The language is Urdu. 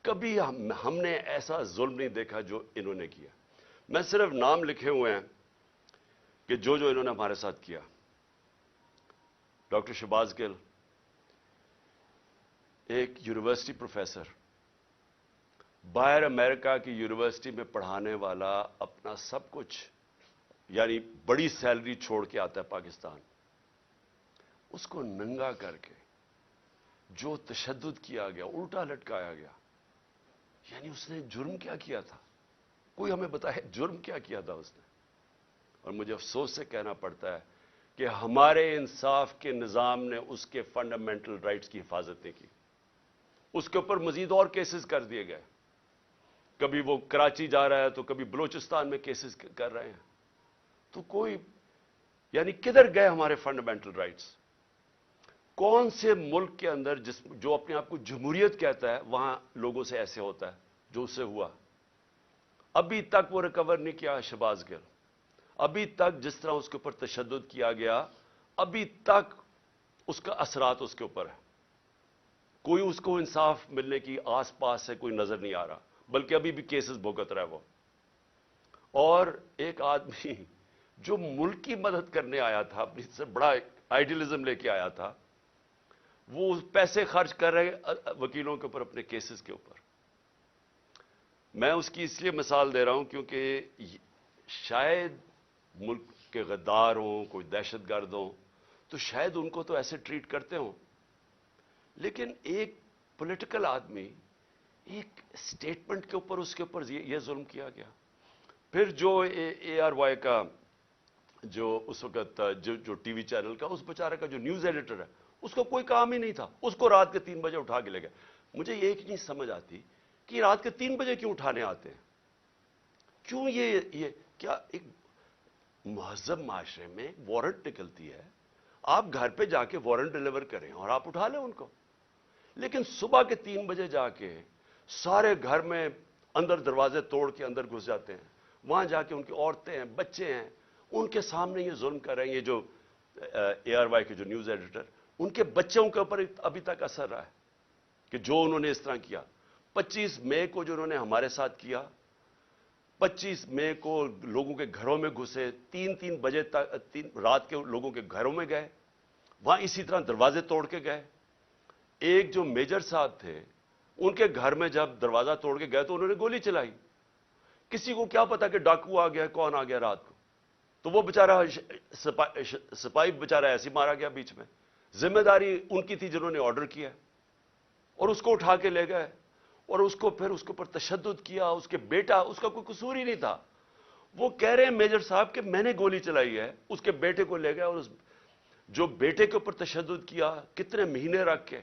کبھی ہم نے ایسا ظلم نہیں دیکھا جو انہوں نے کیا. میں صرف نام لکھے ہوئے ہیں کہ جو انہوں نے ہمارے ساتھ کیا. ڈاکٹر شہباز گل ایک یونیورسٹی پروفیسر، باہر امریکہ کی یونیورسٹی میں پڑھانے والا، اپنا سب کچھ یعنی بڑی سیلری چھوڑ کے آتا ہے پاکستان. اس کو ننگا کر کے جو تشدد کیا گیا، الٹا لٹکایا گیا، یعنی اس نے جرم کیا کیا تھا؟ کوئی ہمیں بتائے جرم کیا کیا تھا اس نے؟ اور مجھے افسوس سے کہنا پڑتا ہے کہ ہمارے انصاف کے نظام نے اس کے فنڈامنٹل رائٹس کی حفاظت نہیں کی. اس کے اوپر مزید اور کیسز کر دیے گئے. کبھی وہ کراچی جا رہا ہے تو کبھی بلوچستان میں کیسز کر رہے ہیں. تو کوئی یعنی کدھر گئے ہمارے فنڈامنٹل رائٹس؟ کون سے ملک کے اندر جو اپنے آپ کو جمہوریت کہتا ہے وہاں لوگوں سے ایسے ہوتا ہے جو اس سے ہوا؟ ابھی تک وہ ریکور نہیں کیا شہباز گل. ابھی تک جس طرح اس کے اوپر تشدد کیا گیا، ابھی تک اس کا اثرات اس کے اوپر ہے. کوئی اس کو انصاف ملنے کی آس پاس سے کوئی نظر نہیں آ رہا، بلکہ ابھی بھی کیسز بھگت رہا ہے وہ. اور ایک آدمی جو ملک کی مدد کرنے آیا تھا، اپنی سے بڑا آئیڈیلزم لے کے آیا تھا، وہ پیسے خرچ کر رہے وکیلوں کے اوپر، اپنے کیسز کے اوپر. میں اس کی اس لیے مثال دے رہا ہوں کیونکہ شاید ملک کے غدار ہوں، کوئی دہشت گرد ہوں، تو شاید ان کو تو ایسے ٹریٹ کرتے ہوں، لیکن ایک پولیٹیکل آدمی ایک سٹیٹمنٹ کے اوپر اس کے اوپر یہ ظلم کیا گیا. پھر جو اے آر وائی کا جو اس وقت جو ٹی وی چینل کا اس بیچارے کا جو نیوز ایڈیٹر ہے، اس کو کوئی کام ہی نہیں تھا، اس کو رات کے 3 بجے اٹھا کے لے گئے. مجھے یہ ایک نہیں سمجھ آتی کہ رات کے 3 بجے کیوں اٹھانے آتے ہیں؟ کیوں یہ کیا ایک مہذب معاشرے میں وارنٹ نکلتی ہے، آپ گھر پہ جا کے وارنٹ ڈیلیور کریں اور آپ اٹھا لیں ان کو. لیکن صبح کے 3 بجے جا کے سارے گھر میں اندر دروازے توڑ کے اندر گھس جاتے ہیں، وہاں جا کے ان کی عورتیں ہیں، بچے ہیں، ان کے سامنے یہ ظلم کر رہے ہیں. یہ جو اے آر وائی کے جو نیوز ایڈیٹر، ان کے بچوں کے اوپر ابھی تک اثر رہا ہے کہ جو انہوں نے اس طرح کیا. 25 مئی کو جو انہوں نے ہمارے ساتھ کیا، 25 مئی کو لوگوں کے گھروں میں گھسے، 3 بجے تک رات کے لوگوں کے گھروں میں گئے، وہاں اسی طرح دروازے توڑ کے گئے. ایک جو میجر صاحب تھے، ان کے گھر میں جب دروازہ توڑ کے گئے تو انہوں نے گولی چلائی. کسی کو کیا پتا کہ ڈاکو آ گیا، کون آ گیا رات کو؟ تو وہ بیچارہ سپاہی بیچارہ ایسے مارا گیا بیچ میں. ذمہ داری ان کی تھی جنہوں نے آرڈر کیا، اور اس کو اٹھا کے لے گئے اور اس کو پھر اس کے اوپر تشدد کیا. اس کے بیٹا، اس کا کوئی قصور ہی نہیں تھا. وہ کہہ رہے ہیں میجر صاحب کہ میں نے گولی چلائی ہے. اس کے بیٹے کو لے گئے اور جو بیٹے کے اوپر تشدد کیا، کتنے مہینے رکھ کے